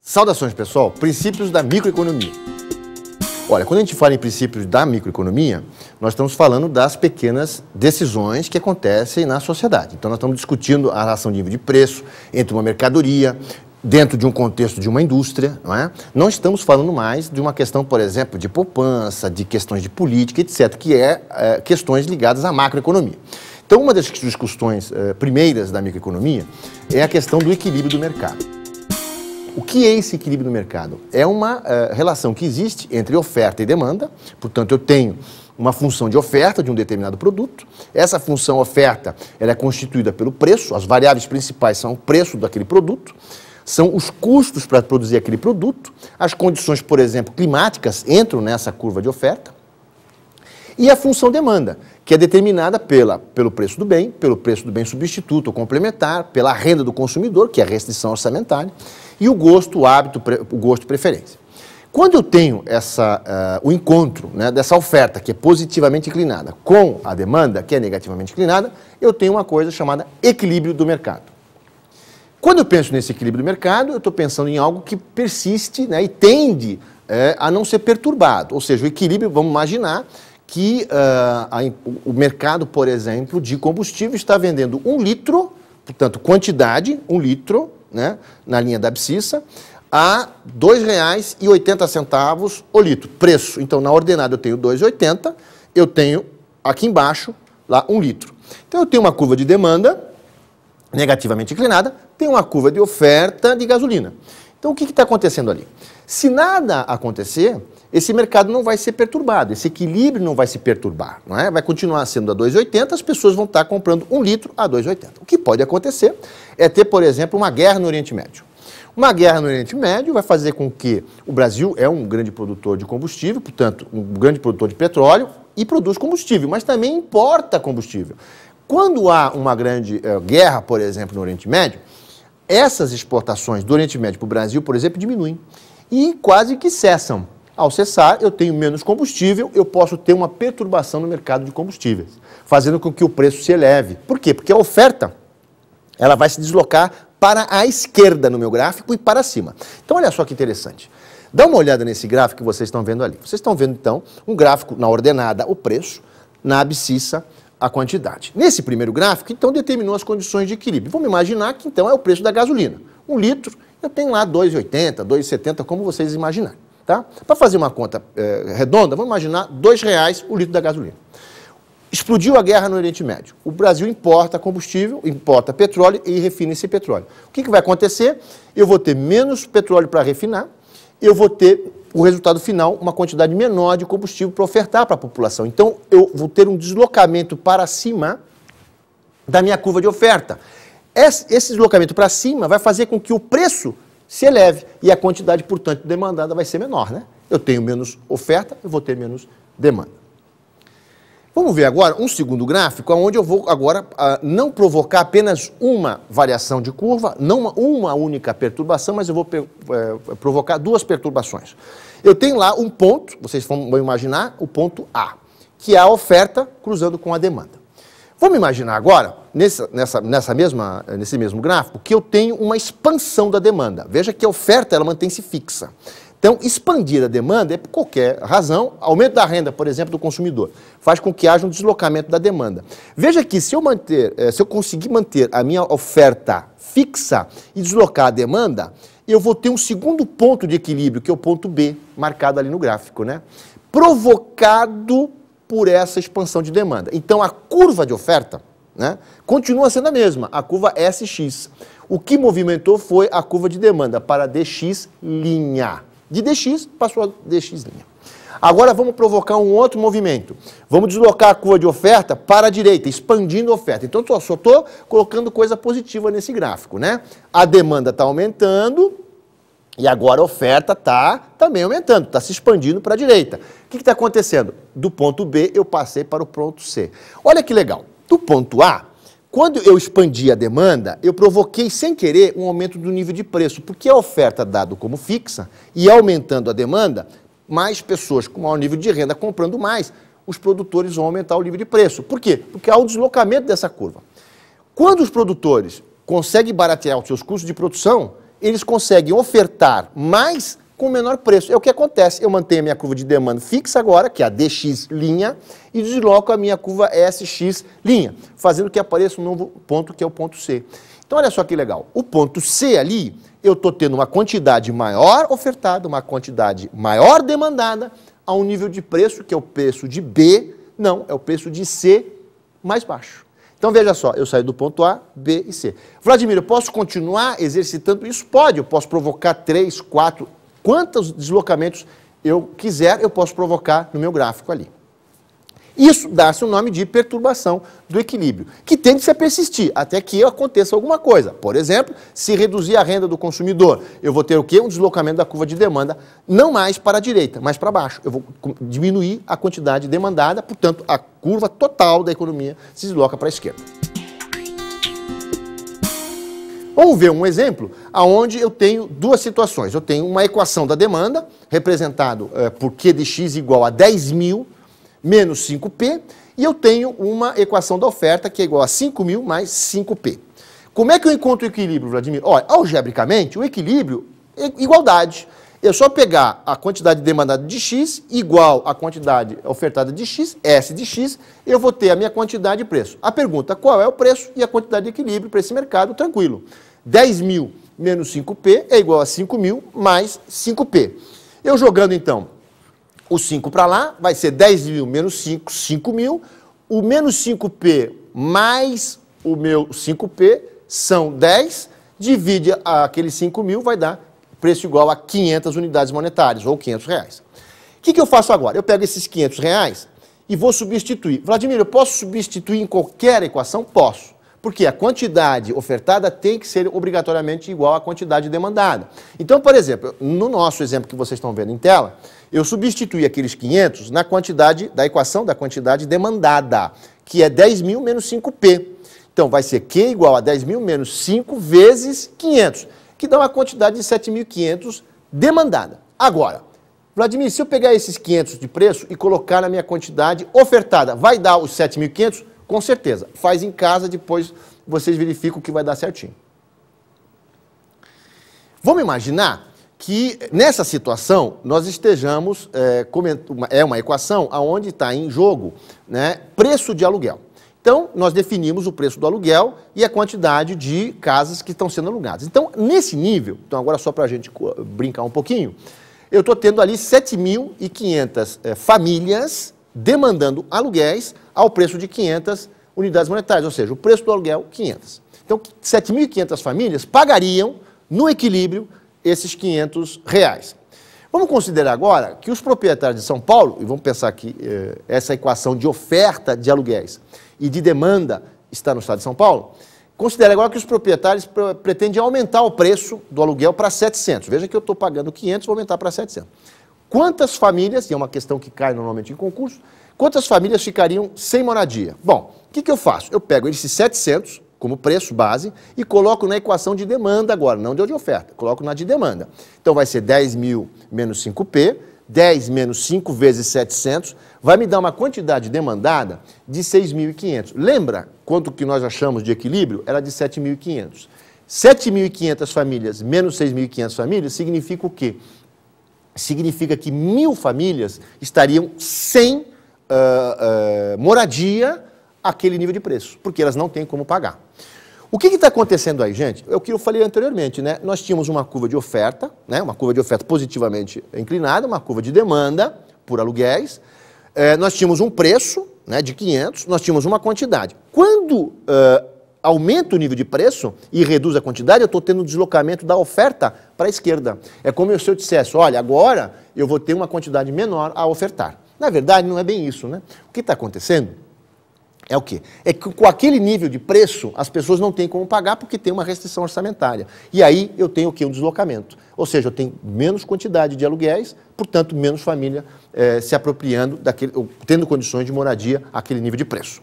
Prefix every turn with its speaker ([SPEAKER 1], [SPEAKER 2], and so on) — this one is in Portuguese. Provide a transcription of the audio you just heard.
[SPEAKER 1] Saudações, pessoal. Princípios da microeconomia. Olha, quando a gente fala em princípios da microeconomia, nós estamos falando das pequenas decisões que acontecem na sociedade. Então, nós estamos discutindo a relação de nível de preço entre uma mercadoria, dentro de um contexto de uma indústria, não é? Não estamos falando mais de uma questão, por exemplo, de poupança, de questões de política, etc., que é questões ligadas à macroeconomia. Então, uma das discussões primeiras da microeconomia é a questão do equilíbrio do mercado. O que é esse equilíbrio do mercado? É uma relação que existe entre oferta e demanda. Portanto, eu tenho uma função de oferta de um determinado produto. Essa função oferta ela é constituída pelo preço. As variáveis principais são o preço daquele produto, são os custos para produzir aquele produto, as condições, por exemplo, climáticas entram nessa curva de oferta, e a função demanda, que é determinada pelo preço do bem, pelo preço do bem substituto ou complementar, pela renda do consumidor, que é a restrição orçamentária, e o gosto, o hábito, o gosto e preferência. Quando eu tenho o encontro, né, dessa oferta, que é positivamente inclinada, com a demanda, que é negativamente inclinada, eu tenho uma coisa chamada equilíbrio do mercado. Quando eu penso nesse equilíbrio do mercado, eu estou pensando em algo que persiste, né, e tende a não ser perturbado. Ou seja, o equilíbrio, vamos imaginar que o mercado, por exemplo, de combustível está vendendo 1 litro, portanto, quantidade, 1 litro, né, na linha da abscissa, a R$ 2,80 o litro. Preço, então, na ordenada eu tenho 2,80, eu tenho aqui embaixo, lá, 1 litro. Então, eu tenho uma curva de demanda negativamente inclinada, tem uma curva de oferta de gasolina. Então, o que está acontecendo ali? Se nada acontecer, esse mercado não vai ser perturbado, esse equilíbrio não vai se perturbar, não é? Vai continuar sendo a 2,80, as pessoas vão estar comprando 1 litro a 2,80. O que pode acontecer é ter, por exemplo, uma guerra no Oriente Médio. Uma guerra no Oriente Médio vai fazer com que o Brasil é um grande produtor de combustível, portanto, um grande produtor de petróleo e produz combustível, mas também importa combustível. Quando há uma grande guerra, por exemplo, no Oriente Médio, essas exportações do Oriente Médio para o Brasil, por exemplo, diminuem e quase que cessam. Ao cessar, eu tenho menos combustível, eu posso ter uma perturbação no mercado de combustíveis, fazendo com que o preço se eleve. Por quê? Porque a oferta ela vai se deslocar para a esquerda no meu gráfico e para cima. Então, olha só que interessante. Dá uma olhada nesse gráfico que vocês estão vendo ali. Vocês estão vendo, então, um gráfico na ordenada, o preço, na abscissa, a quantidade. Nesse primeiro gráfico, então, determinou as condições de equilíbrio. Vamos imaginar que, então, é o preço da gasolina. 1 litro, eu tenho lá R$ 2,80, R$ 2,70, como vocês imaginarem. Tá? Para fazer uma conta redonda, vamos imaginar R$ 2,00 o litro da gasolina. Explodiu a guerra no Oriente Médio. O Brasil importa combustível, importa petróleo e refina esse petróleo. O que vai acontecer? Eu vou ter menos petróleo para refinar, eu vou ter o resultado final, uma quantidade menor de combustível para ofertar para a população. Então, eu vou ter um deslocamento para cima da minha curva de oferta. Esse deslocamento para cima vai fazer com que o preço se eleve e a quantidade, portanto, demandada vai ser menor, né? Eu tenho menos oferta, eu vou ter menos demanda. Vamos ver agora um segundo gráfico, onde eu vou agora não provocar apenas uma variação de curva, não uma única perturbação, mas eu vou provocar duas perturbações. Eu tenho lá um ponto, vocês vão imaginar, o ponto A, que é a oferta cruzando com a demanda. Vamos imaginar agora, nesse mesmo gráfico, que eu tenho uma expansão da demanda. Veja que a oferta ela mantém-se fixa. Então, expandir a demanda é por qualquer razão, aumento da renda, por exemplo, do consumidor, faz com que haja um deslocamento da demanda. Veja que se eu conseguir manter a minha oferta fixa e deslocar a demanda, eu vou ter um segundo ponto de equilíbrio, que é o ponto B, marcado ali no gráfico, né? Provocado por essa expansão de demanda. Então, a curva de oferta, né, continua sendo a mesma, a curva SX. O que movimentou foi a curva de demanda para DX'. De DX passou a DX'. Agora vamos provocar um outro movimento. Vamos deslocar a curva de oferta para a direita, expandindo a oferta. Então, eu só estou colocando coisa positiva nesse gráfico, né? A demanda está aumentando e agora a oferta está também aumentando, está se expandindo para a direita. O que está acontecendo? Do ponto B eu passei para o ponto C. Olha que legal. Do ponto A, quando eu expandi a demanda, eu provoquei sem querer um aumento do nível de preço, porque a oferta dado como fixa e aumentando a demanda, mais pessoas com maior nível de renda comprando mais, os produtores vão aumentar o nível de preço. Por quê? Porque há um deslocamento dessa curva. Quando os produtores conseguem baratear os seus custos de produção, eles conseguem ofertar mais com menor preço. É o que acontece. Eu mantenho a minha curva de demanda fixa agora, que é a DX', e desloco a minha curva SX', fazendo que apareça um novo ponto, que é o ponto C. Então, olha só que legal. O ponto C ali, eu estou tendo uma quantidade maior ofertada, uma quantidade maior demandada, a um nível de preço, que é o preço de B, não, é o preço de C mais baixo. Então, veja só, eu saio do ponto A, B e C. Vladimir, eu posso continuar exercitando isso? Pode, eu posso provocar 3, 4, quantos deslocamentos eu quiser, eu posso provocar no meu gráfico ali. Isso dá-se o nome de perturbação do equilíbrio, que tende a persistir até que aconteça alguma coisa. Por exemplo, se reduzir a renda do consumidor, eu vou ter o quê? Um deslocamento da curva de demanda, não mais para a direita, mas para baixo. Eu vou diminuir a quantidade demandada, portanto, a curva total da economia se desloca para a esquerda. Vamos ver um exemplo onde eu tenho duas situações. Eu tenho uma equação da demanda, representado por Q de x igual a 10.000 menos 5P, e eu tenho uma equação da oferta que é igual a 5.000 mais 5P. Como é que eu encontro o equilíbrio, Vladimir? Olha, algebricamente, o equilíbrio é igualdade. É só pegar a quantidade demandada de x igual à quantidade ofertada de x, S de x, eu vou ter a minha quantidade de preço. A pergunta, qual é o preço e a quantidade de equilíbrio para esse mercado? Tranquilo. 10.000 menos 5P é igual a 5.000 mais 5P. Eu jogando, então, o 5 para lá, vai ser 10.000 menos 5, 5.000. O menos 5P mais o meu 5P são 10. Divide aquele 5.000, vai dar preço igual a 500 unidades monetárias, ou 500 reais. O que eu faço agora? Eu pego esses 500 reais e vou substituir. Vladimir, eu posso substituir em qualquer equação? Posso. Porque a quantidade ofertada tem que ser obrigatoriamente igual à quantidade demandada. Então, por exemplo, no nosso exemplo que vocês estão vendo em tela, eu substituí aqueles 500 na quantidade da equação da quantidade demandada, que é 10.000 menos 5P. Então, vai ser Q igual a 10.000 menos 5 vezes 500, que dá uma quantidade de 7.500 demandada. Agora, Vladimir, se eu pegar esses 500 de preço e colocar na minha quantidade ofertada, vai dar os 7.500? Com certeza. Faz em casa, depois vocês verificam que vai dar certinho. Vamos imaginar que nessa situação nós estejamos, é uma equação onde está em jogo, né, preço de aluguel. Então, nós definimos o preço do aluguel e a quantidade de casas que estão sendo alugadas. Então, nesse nível, então agora só para a gente brincar um pouquinho, eu estou tendo ali 7.500 famílias demandando aluguéis ao preço de 500 unidades monetárias, ou seja, o preço do aluguel, 500. Então, 7.500 famílias pagariam, no equilíbrio, esses 500 reais. Vamos considerar agora que os proprietários de São Paulo, e vamos pensar que essa equação de oferta de aluguéis e de demanda está no estado de São Paulo, considere agora que os proprietários pretendem aumentar o preço do aluguel para 700. Veja que eu estou pagando 500, vou aumentar para 700. Quantas famílias, e é uma questão que cai normalmente em concurso, quantas famílias ficariam sem moradia? Bom, o que eu faço? Eu pego esses 700 como preço base e coloco na equação de demanda agora, não de oferta, coloco na de demanda. Então vai ser 10.000 menos 5P, 10 menos 5 vezes 700, vai me dar uma quantidade demandada de 6.500. Lembra quanto que nós achamos de equilíbrio? Era de 7.500. 7.500 famílias menos 6.500 famílias significa o quê? Significa que 1.000 famílias estariam sem moradia àquele nível de preço, porque elas não têm como pagar. O que está acontecendo aí, gente? É o que eu falei anteriormente, né? Nós tínhamos uma curva de oferta, né? Uma curva de oferta positivamente inclinada, uma curva de demanda por aluguéis. Nós tínhamos um preço, né, de 500, nós tínhamos uma quantidade. Quando aumenta o nível de preço e reduz a quantidade, eu estou tendo um deslocamento da oferta para a esquerda. É como se eu dissesse, olha, agora eu vou ter uma quantidade menor a ofertar. Na verdade, não é bem isso, né? O que está acontecendo é o quê? É que com aquele nível de preço, as pessoas não têm como pagar porque tem uma restrição orçamentária. E aí eu tenho o quê? Um deslocamento. Ou seja, eu tenho menos quantidade de aluguéis, portanto, menos família se apropriando, tendo condições de moradia àquele nível de preço.